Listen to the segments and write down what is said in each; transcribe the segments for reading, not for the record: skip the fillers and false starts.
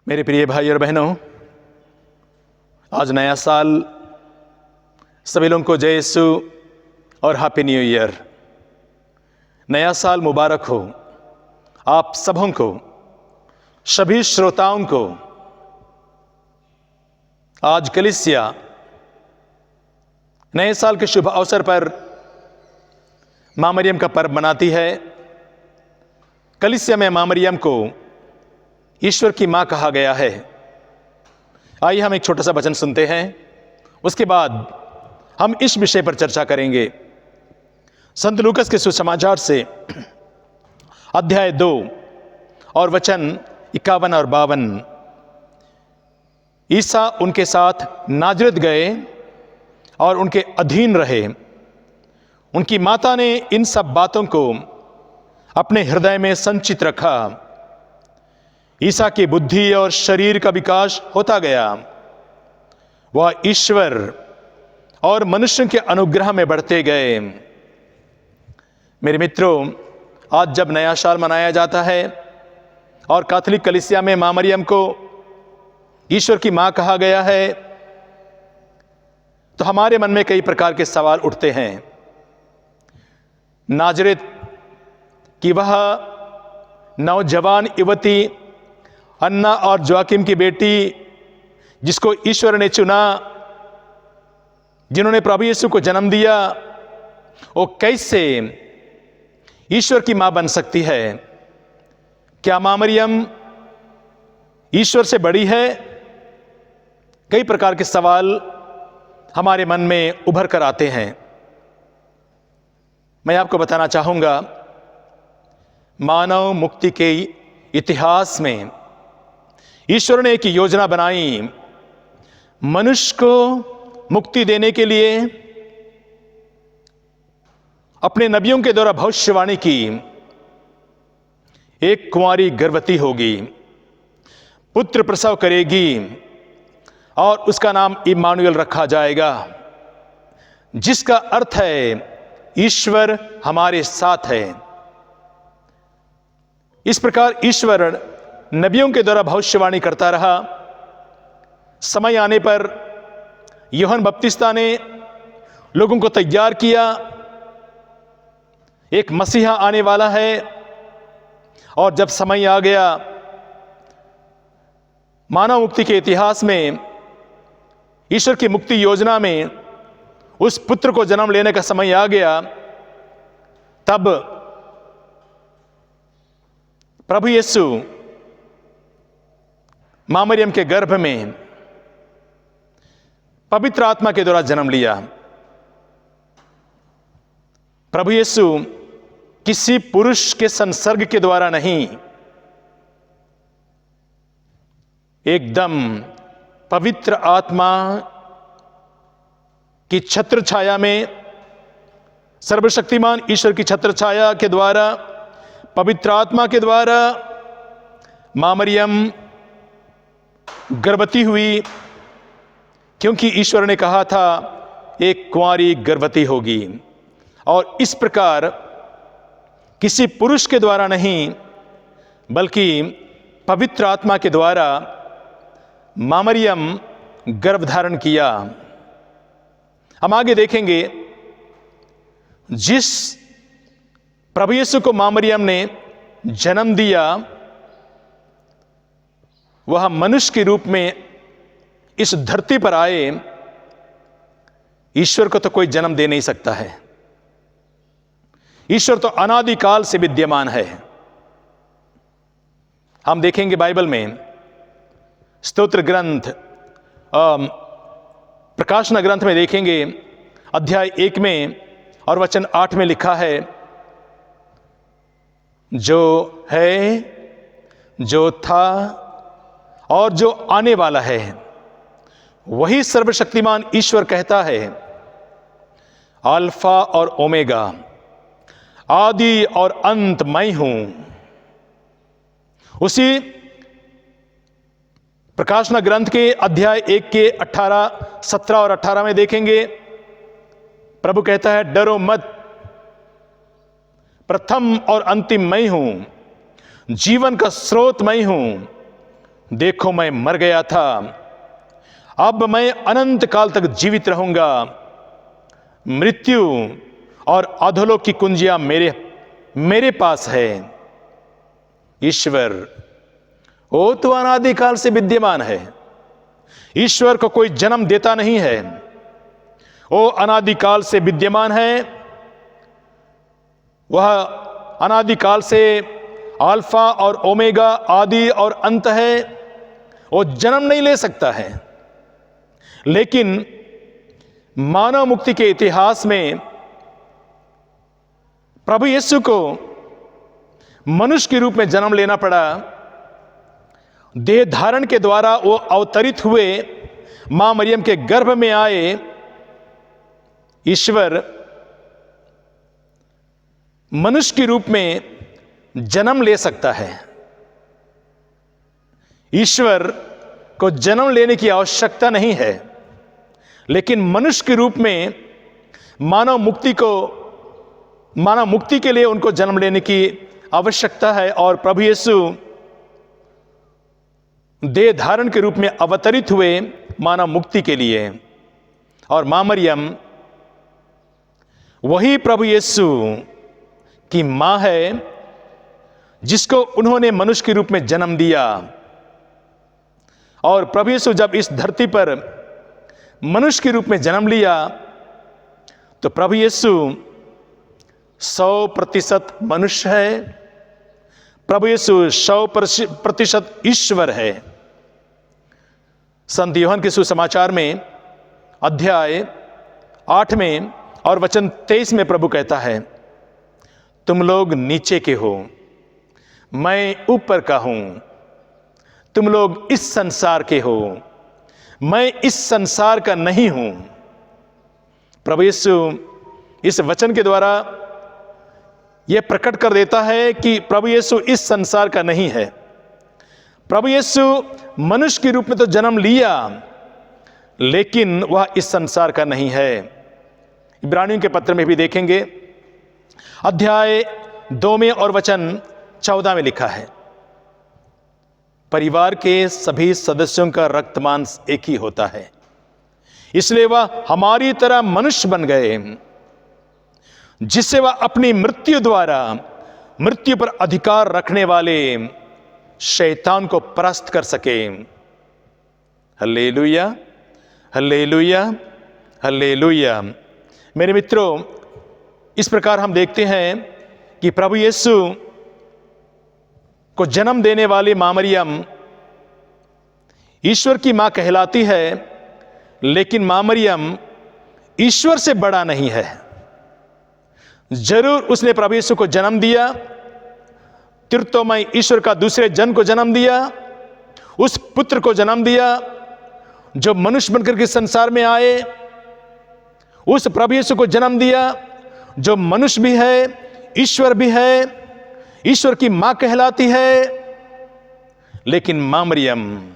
मेरे प्रिय भाई और बहनों, आज नया साल। सभी लोगों को जय यीशु और हैप्पी न्यू ईयर। नया साल मुबारक हो आप सबों को, सभी श्रोताओं को। आज कलीसिया नए साल के शुभ अवसर पर मां मरियम का पर्व मनाती है। कलीसिया में मां मरियम को ईश्वर की मां कहा गया है। आइए हम एक छोटा सा वचन सुनते हैं, उसके बाद हम इस विषय पर चर्चा करेंगे। संत लूकस के सुसमाचार से अध्याय 2 और वचन 51 और 52। ईसा उनके साथ नाजरत गए और उनके अधीन रहे। उनकी माता ने इन सब बातों को अपने हृदय में संचित रखा। ईसा की बुद्धि और शरीर का विकास होता गया। वह ईश्वर और मनुष्य के अनुग्रह में बढ़ते गए। मेरे मित्रों, आज जब नया साल मनाया जाता है और कैथोलिक कलीसिया में मां मरियम को ईश्वर की मां कहा गया है, तो हमारे मन में कई प्रकार के सवाल उठते हैं। नाजरेत की वह नौजवान युवती अन्ना और जोआकिम की बेटी, जिसको ईश्वर ने चुना, जिन्होंने प्रभु यीशु को जन्म दिया, वो कैसे ईश्वर की मां बन सकती है? क्या मां मरियम ईश्वर से बड़ी है? कई प्रकार के सवाल हमारे मन में उभर कर आते हैं। मैं आपको बताना चाहूंगा, मानव मुक्ति के इतिहास में ईश्वर ने एक योजना बनाई। मनुष्य को मुक्ति देने के लिए अपने नबियों के द्वारा भविष्यवाणी की। एक कुंवारी गर्भवती होगी, पुत्र प्रसव करेगी और उसका नाम इम्मानुएल रखा जाएगा, जिसका अर्थ है ईश्वर हमारे साथ है। इस प्रकार ईश्वर नबियों के द्वारा भविष्यवाणी करता रहा। समय आने पर यूहन्ना बपतिस्ता ने लोगों को तैयार किया। एक मसीहा आने वाला है, और जब समय आ गया, मानव मुक्ति के इतिहास में, ईश्वर की मुक्ति योजना में उस पुत्र को जन्म लेने का समय आ गया, तब प्रभु यीशु मां मरियम के गर्भ में पवित्र आत्मा के द्वारा जन्म लिया। प्रभु यीशु किसी पुरुष के संसर्ग के द्वारा नहीं, एकदम पवित्र आत्मा की छत्र छाया में, सर्वशक्तिमान ईश्वर की छत्र छाया के द्वारा, पवित्र आत्मा के द्वारा मां मरियम गर्भवती हुई। क्योंकि ईश्वर ने कहा था एक कुंवारी गर्भवती होगी, और इस प्रकार किसी पुरुष के द्वारा नहीं, बल्कि पवित्र आत्मा के द्वारा मां मरियम गर्भ धारण किया। हम आगे देखेंगे, जिस प्रभु यीशु को मां मरियम ने जन्म दिया, वह मनुष्य के रूप में इस धरती पर आए। ईश्वर को तो कोई जन्म दे नहीं सकता है। ईश्वर तो अनादिकाल से विद्यमान है। हम देखेंगे बाइबल में, स्तोत्र ग्रंथ, प्रकाशना ग्रंथ में देखेंगे, अध्याय 1 में और वचन 8 में लिखा है, जो है, जो था और जो आने वाला है, वही सर्वशक्तिमान ईश्वर कहता है, अल्फा और ओमेगा, आदि और अंत मैं हूं। उसी प्रकाशना ग्रंथ के अध्याय 1 के 17 और 18 में देखेंगे, प्रभु कहता है, डरो मत, प्रथम और अंतिम मैं हूं, जीवन का स्रोत मैं हूं, देखो मैं मर गया था, अब मैं अनंत काल तक जीवित रहूंगा। मृत्यु और अधोलोक की कुंजियां मेरे पास है। ईश्वर वो तो अनादिकाल से विद्यमान है। ईश्वर को कोई जन्म देता नहीं है, वो अनादिकाल से विद्यमान है। वह अनादिकाल से अल्फा और ओमेगा, आदि और अंत है। वो जन्म नहीं ले सकता है। लेकिन मानव मुक्ति के इतिहास में प्रभु यीशु को मनुष्य के रूप में जन्म लेना पड़ा। देह धारण के द्वारा वो अवतरित हुए, मां मरियम के गर्भ में आए। ईश्वर मनुष्य के रूप में जन्म ले सकता है। ईश्वर को जन्म लेने की आवश्यकता नहीं है, लेकिन मनुष्य के रूप में मानव मुक्ति के लिए उनको जन्म लेने की आवश्यकता है। और प्रभु यीशु देह धारण के रूप में अवतरित हुए मानव मुक्ति के लिए। और मां मरियम वही प्रभु यीशु की मां है, जिसको उन्होंने मनुष्य के रूप में जन्म दिया। और प्रभु यीशु जब इस धरती पर मनुष्य के रूप में जन्म लिया, तो प्रभु यीशु 100% मनुष्य है। प्रभु यीशु 100% ईश्वर है। संत यूहन्ना के सुसमाचार में अध्याय 8 में और वचन 23 में प्रभु कहता है, तुम लोग नीचे के हो, मैं ऊपर का हूं। तुम लोग इस संसार के हो, मैं इस संसार का नहीं हूं। प्रभु यीशु इस वचन के द्वारा यह प्रकट कर देता है कि प्रभु यीशु इस संसार का नहीं है। प्रभु यीशु मनुष्य के रूप में तो जन्म लिया, लेकिन वह इस संसार का नहीं है। इब्रानियों के पत्र में भी देखेंगे, अध्याय 2 में और वचन 14 में लिखा है, परिवार के सभी सदस्यों का रक्त मांस एक ही होता है, इसलिए वह हमारी तरह मनुष्य बन गए, जिससे वह अपनी मृत्यु द्वारा मृत्यु पर अधिकार रखने वाले शैतान को परास्त कर सके। Hallelujah, hallelujah, hallelujah. मेरे मित्रों, इस प्रकार हम देखते हैं कि प्रभु यीशु को जन्म देने वाली मां मरियम ईश्वर की मां कहलाती है, लेकिन मां मरियम ईश्वर से बड़ा नहीं है। जरूर उसने प्रभु यीशु को जन्म दिया, त्रित्वमय ईश्वर का दूसरे जन को जन्म दिया, उस पुत्र को जन्म दिया जो मनुष्य बनकर के संसार में आए, उस प्रभु यीशु को जन्म दिया जो मनुष्य भी है, ईश्वर भी है, ईश्वर की मां कहलाती है। लेकिन मां मरियम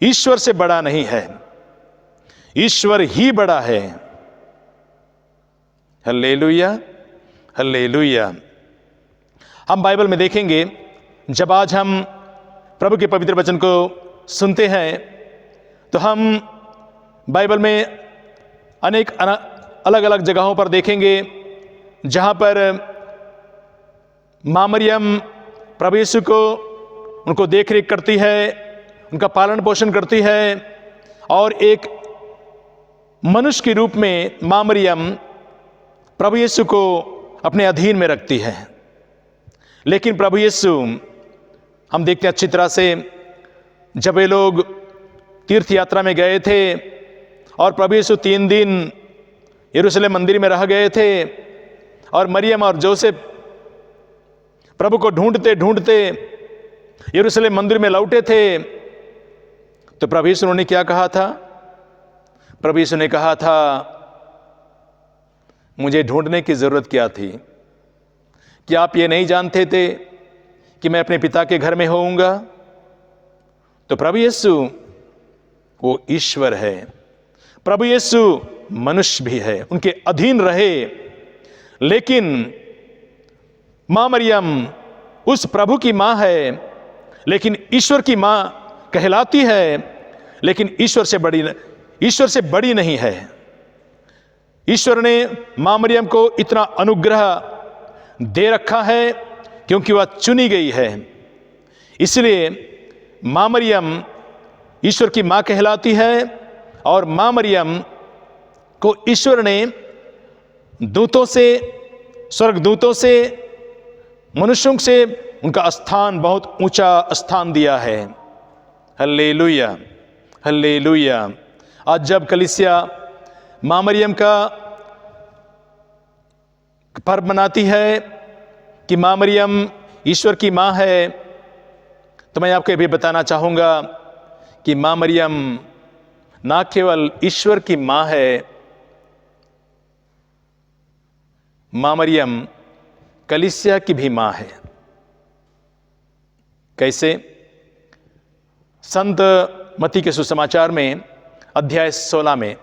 ईश्वर से बड़ा नहीं है, ईश्वर ही बड़ा है। Hallelujah, hallelujah. हम बाइबल में देखेंगे, जब आज हम प्रभु के पवित्र वचन को सुनते हैं, तो हम बाइबल में अनेक अलग अलग जगहों पर देखेंगे जहां पर मां मरियम प्रभु यीशु को उनको देख रेख करती है, उनका पालन पोषण करती है, और एक मनुष्य के रूप में मां मरियम प्रभु यीशु को अपने अधीन में रखती है। लेकिन प्रभु यीशु, हम देखते हैं अच्छी तरह से, जब वे लोग तीर्थ यात्रा में गए थे और प्रभु यीशु 3 दिन यरूशलेम मंदिर में रह गए थे, और मरियम और जोसेफ प्रभु को ढूंढते ढूंढते यरूशलेम मंदिर में लौटे थे, तो प्रभु यीशु ने क्या कहा था? प्रभु यीशु ने कहा था, मुझे ढूंढने की जरूरत क्या थी? क्या आप ये नहीं जानते थे कि मैं अपने पिता के घर में होऊंगा? तो प्रभु यीशु वो ईश्वर है, प्रभु यीशु मनुष्य भी है, उनके अधीन रहे। लेकिन मां मरियम उस प्रभु की मां है लेकिन ईश्वर की मां कहलाती है, लेकिन ईश्वर से बड़ी नहीं है। ईश्वर ने मां मरियम को इतना अनुग्रह दे रखा है क्योंकि वह चुनी गई है। इसलिए मां मरियम ईश्वर की मां कहलाती है और मां मरियम को ईश्वर ने दूतों से, स्वर्गदूतों से, मनुष्यों से उनका स्थान, बहुत ऊंचा स्थान दिया है। Hallelujah, hallelujah. आज जब कलीसिया मां मरियम का पर्व मनाती है कि मां मरियम ईश्वर की मां है, तो मैं आपको ये भी बताना चाहूंगा कि मां मरियम ना केवल ईश्वर की मां है, मां मरियम कलीसिया की भी मां है। कैसे? संत मत्ती के सुसमाचार में अध्याय 16 में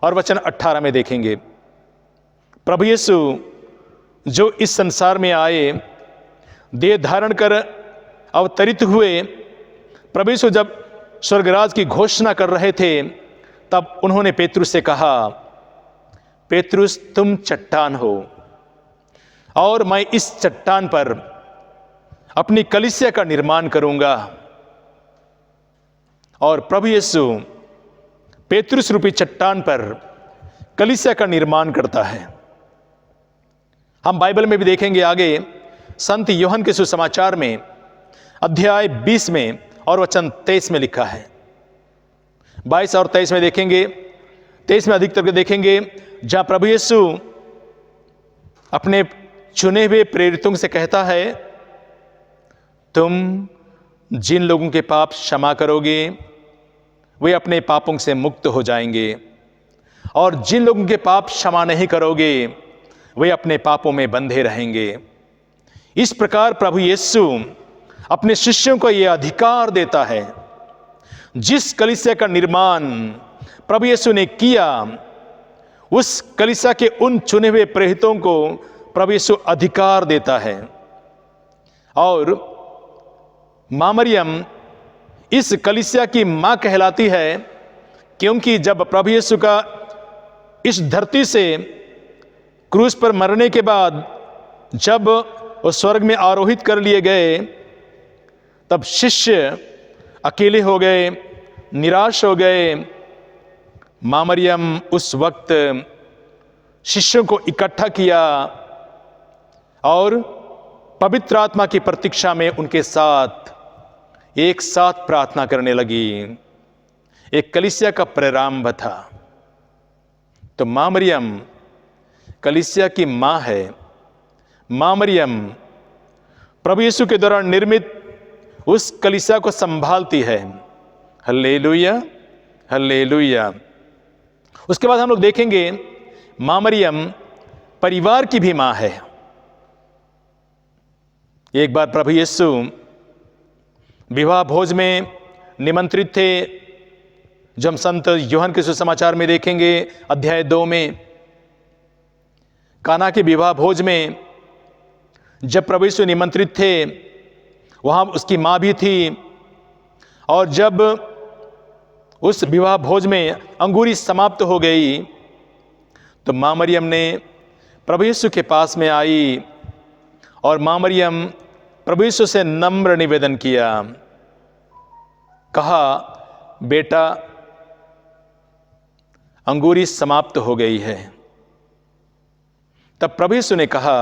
और वचन 18 में देखेंगे। प्रभु यीशु जो इस संसार में आए, देह धारण कर अवतरित हुए, प्रभु यीशु जब स्वर्गराज की घोषणा कर रहे थे, तब उन्होंने पेतरुस से कहा, पेतरुस तुम चट्टान हो और मैं इस चट्टान पर अपनी कलीसिया का निर्माण करूंगा। और प्रभु यीशु पेतरुस रूपी चट्टान पर कलीसिया का निर्माण करता है। हम बाइबल में भी देखेंगे आगे, संत यूहन्ना के सुसमाचार में अध्याय 20 में और वचन 23 में लिखा है। 22 और 23 में देखेंगे, 23 में अधिकतर देखेंगे, जहां प्रभु यीशु अपने चुने हुए प्रेरितों से कहता है, तुम जिन लोगों के पाप क्षमा करोगे वे अपने पापों से मुक्त हो जाएंगे, और जिन लोगों के पाप क्षमा नहीं करोगे वे अपने पापों में बंधे रहेंगे। इस प्रकार प्रभु यीशु अपने शिष्यों को यह अधिकार देता है, जिस कलीसिया का निर्माण प्रभु यीशु ने किया, उस कलीसिया के उन चुने हुए प्रेरितों को प्रभु यीशु अधिकार देता है। और मां मरियम इस कलीसिया की मां कहलाती है, क्योंकि जब प्रभु यीशु का इस धरती से क्रूस पर मरने के बाद जब वो स्वर्ग में आरोहित कर लिए गए, तब शिष्य अकेले हो गए, निराश हो गए। मां मरियम उस वक्त शिष्यों को इकट्ठा किया और पवित्र आत्मा की प्रतीक्षा में उनके साथ एक साथ प्रार्थना करने लगी। एक कलीसिया का प्रारंभ था। तो मां मरियम कलीसिया की मां है। मां मरियम प्रभु यीशु के द्वारा निर्मित उस कलीसिया को संभालती है। Hallelujah, hallelujah. उसके बाद हम लोग देखेंगे मां मरियम परिवार की भी मां है। एक बार प्रभु यीशु विवाह भोज में निमंत्रित थे, जो हम संत यूहन्ना के सुसमाचार में देखेंगे अध्याय 2 में। काना के विवाह भोज में जब प्रभु यीशु निमंत्रित थे, वहां उसकी मां भी थी। और जब उस विवाह भोज में अंगूरी समाप्त हो गई, तो मां मरियम ने प्रभु यीशु के पास में आई और मां मरियम प्रभु यीशु से नम्र निवेदन किया, कहा, बेटा अंगूरी समाप्त हो गई है। तब प्रभु यीशु ने कहा,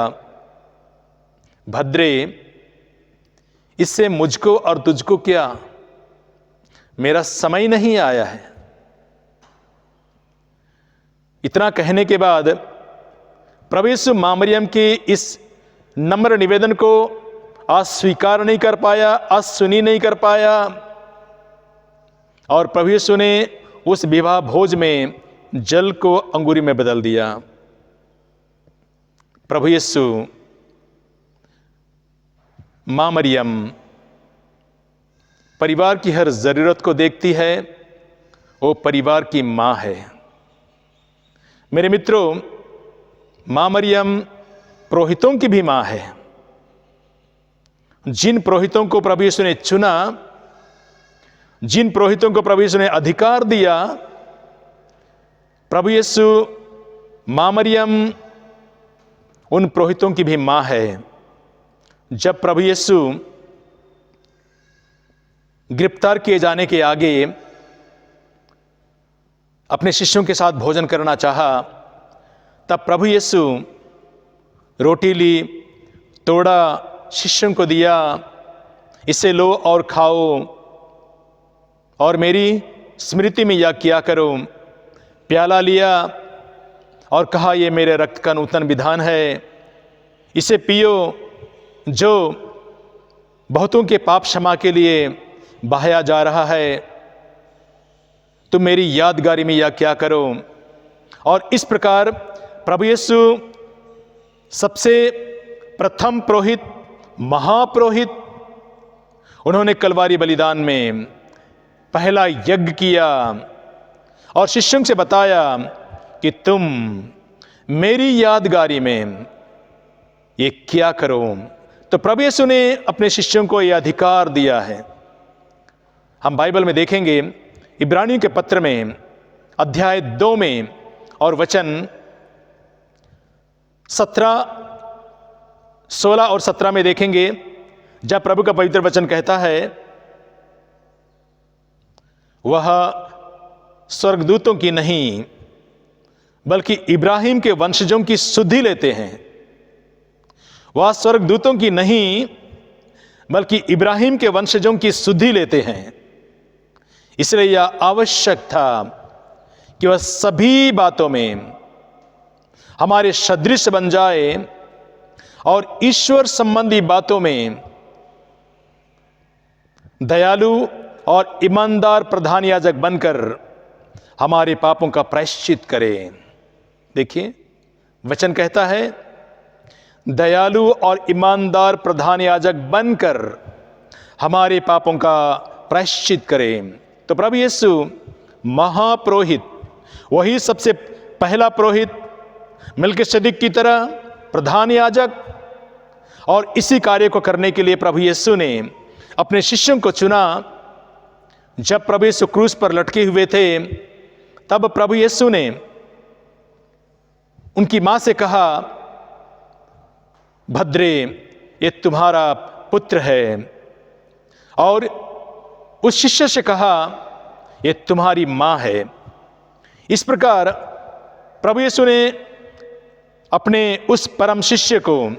भद्रे, इससे मुझको और तुझको क्या, मेरा समय नहीं आया है। इतना कहने के बाद प्रभु यीशु मां मरियम के इस नम्र निवेदन को अस्वीकार नहीं कर पाया, असुनी नहीं कर पाया। और प्रभु यीशु ने उस विवाह भोज में जल को अंगूरी में बदल दिया। प्रभु यीशु मां मरियम परिवार की हर जरूरत को देखती है, वो परिवार की मां है। मेरे मित्रों, मां मरियम पुरोहितों की भी मां है। जिन पुरोहितों को प्रभु यीशु ने चुना, जिन पुरोहितों को प्रभु यीशु ने अधिकार दिया, प्रभु यीशु मां मरियम उन पुरोहितों की भी मां है। जब प्रभु यीशु गिरफ्तार किए जाने के आगे अपने शिष्यों के साथ भोजन करना चाहा, तब प्रभु यीशु रोटी ली, तोड़ा, शिष्यों को दिया, इसे लो और खाओ और मेरी स्मृति में यह किया करो। प्याला लिया और कहा, यह मेरे रक्त का नूतन विधान है, इसे पियो जो बहुतों के पाप क्षमा के लिए बहाया जा रहा है। तुम मेरी यादगारी में यह क्या करो। और इस प्रकार प्रभु यीशु सबसे प्रथम पुरोहित, महापुरोहित, उन्होंने कलवारी बलिदान में पहला यज्ञ किया और शिष्यों से बताया कि तुम मेरी यादगारी में ये क्या करो। तो प्रभु यीशु ने अपने शिष्यों को यह अधिकार दिया है। हम बाइबल में देखेंगे इब्रानियों के पत्र में अध्याय 2 में और वचन 16 और 17 में देखेंगे, जब प्रभु का पवित्र वचन कहता है, वह स्वर्गदूतों की नहीं बल्कि इब्राहिम के वंशजों की सुधि लेते हैं। वह स्वर्गदूतों की नहीं बल्कि इब्राहिम के वंशजों की सुधि लेते हैं। इसलिए यह आवश्यक था कि वह सभी बातों में हमारे सदृश बन जाए और ईश्वर संबंधी बातों में दयालु और ईमानदार प्रधान याजक बनकर हमारे पापों का प्रायश्चित करे। देखिए, वचन कहता है, दयालु और ईमानदार प्रधान याजक बनकर हमारे पापों का प्रायश्चित करे। तो प्रभु यीशु महापुरोहित, वही सबसे पहला पुरोहित, मिल्किसेदेक की तरह प्रधान याजक, और इसी कार्य को करने के लिए प्रभु यीशु ने अपने शिष्यों को चुना। जब प्रभु यीशु क्रूस पर लटके हुए थे, तब प्रभु यीशु ने उनकी मां से कहा, भद्रे, ये तुम्हारा पुत्र है। और उस शिष्य से कहा, ये तुम्हारी मां है। इस प्रकार प्रभु यीशु ने अपने उस परम शिष्य को,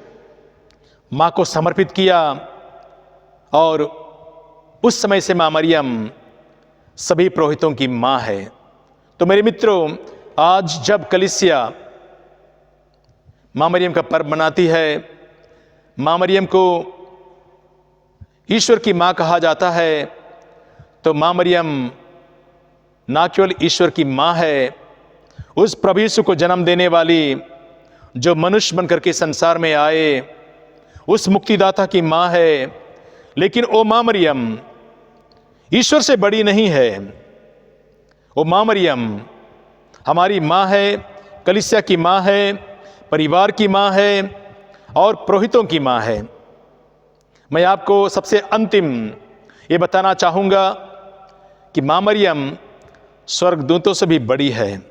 मां को समर्पित किया और उस समय से मां मरियम सभी पुरोहितों की मां है। तो मेरे मित्रों, आज जब कलीसिया मां मरियम का पर्व मनाती है, मां मरियम को ईश्वर की मां कहा जाता है, तो मां मरियम ना केवल ईश्वर की मां है, उस प्रभु यीशु को जन्म देने वाली, जो मनुष्य बनकर के संसार में आए, उस मुक्तिदाता की मां है। लेकिन वो मां मरियम ईश्वर से बड़ी नहीं है। वो मां मरियम हमारी मां है, कलीसिया की मां है, परिवार की मां है और पुरोहितों की मां है। मैं आपको सबसे अंतिम ये बताना चाहूंगा कि मां मरियम स्वर्गदूतों से भी बड़ी है,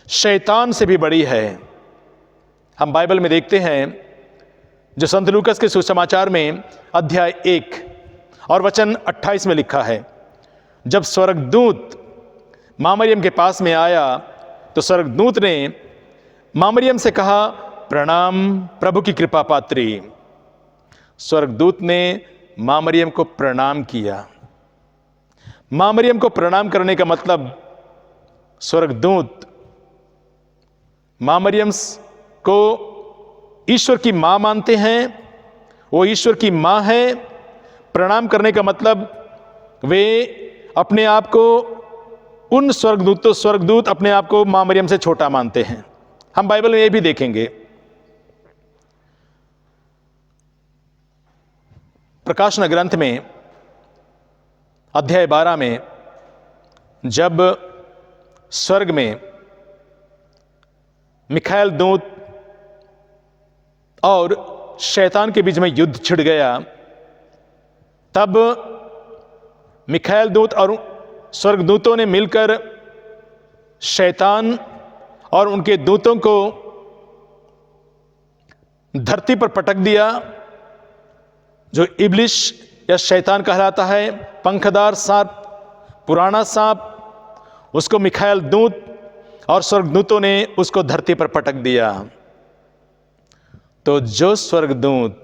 शैतान से भी बड़ी है। हम बाइबल में देखते हैं, जो संत लूकस के सुसमाचार में अध्याय 1 और वचन 28 में लिखा है, जब स्वर्गदूत मां मरियम के पास में आया तो स्वर्गदूत ने मां मरियम से कहा, प्रणाम प्रभु की कृपा पात्री। स्वर्गदूत ने मां मरियम को प्रणाम किया। मां मरियम को प्रणाम करने का मतलब, स्वर्गदूत मां मरियम को ईश्वर की मां मानते हैं, वो ईश्वर की मां है। प्रणाम करने का मतलब, वे अपने आप को उन स्वर्गदूत अपने आप को मां मरियम से छोटा मानते हैं। हम बाइबल में ये भी देखेंगे। प्रकाशन ग्रंथ में अध्याय 12 में, जब स्वर्ग में मिखाएल दूत और शैतान के बीच में युद्ध छिड़ गया, तब मिखाएल दूत और स्वर्गदूतों ने मिलकर शैतान और उनके दूतों को धरती पर पटक दिया। जो इब्लिस या शैतान कहलाता है, पंखदार सांप, पुराना सांप, उसको मिखाएल दूत और स्वर्गदूतों ने उसको धरती पर पटक दिया। तो जो स्वर्गदूत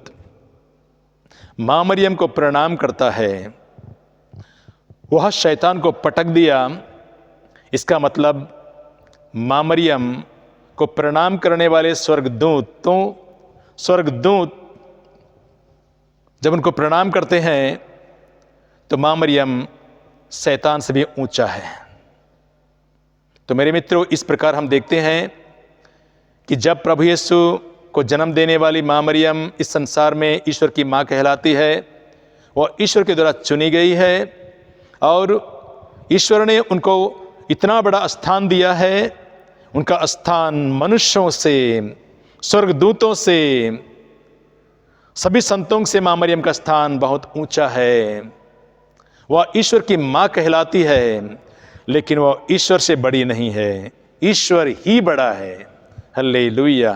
मां मरियम को प्रणाम करता है वह शैतान को पटक दिया। इसका मतलब मां मरियम को प्रणाम करने वाले स्वर्गदूत जब उनको प्रणाम करते हैं तो मां मरियम शैतान से भी ऊंचा है। तो मेरे मित्रों, इस प्रकार हम देखते हैं कि जब प्रभु यीशु को जन्म देने वाली मां मरियम इस संसार में ईश्वर की मां कहलाती है, वह ईश्वर के द्वारा चुनी गई है और ईश्वर ने उनको इतना बड़ा स्थान दिया है। उनका स्थान मनुष्यों से, स्वर्गदूतों से, सभी संतों से मां मरियम का स्थान बहुत ऊंचा है। वह ईश्वर की मां कहलाती है, लेकिन वह ईश्वर से बड़ी नहीं है, ईश्वर ही बड़ा है। Hallelujah,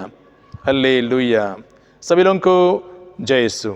hallelujah. सभी लोगों को जय यीशु।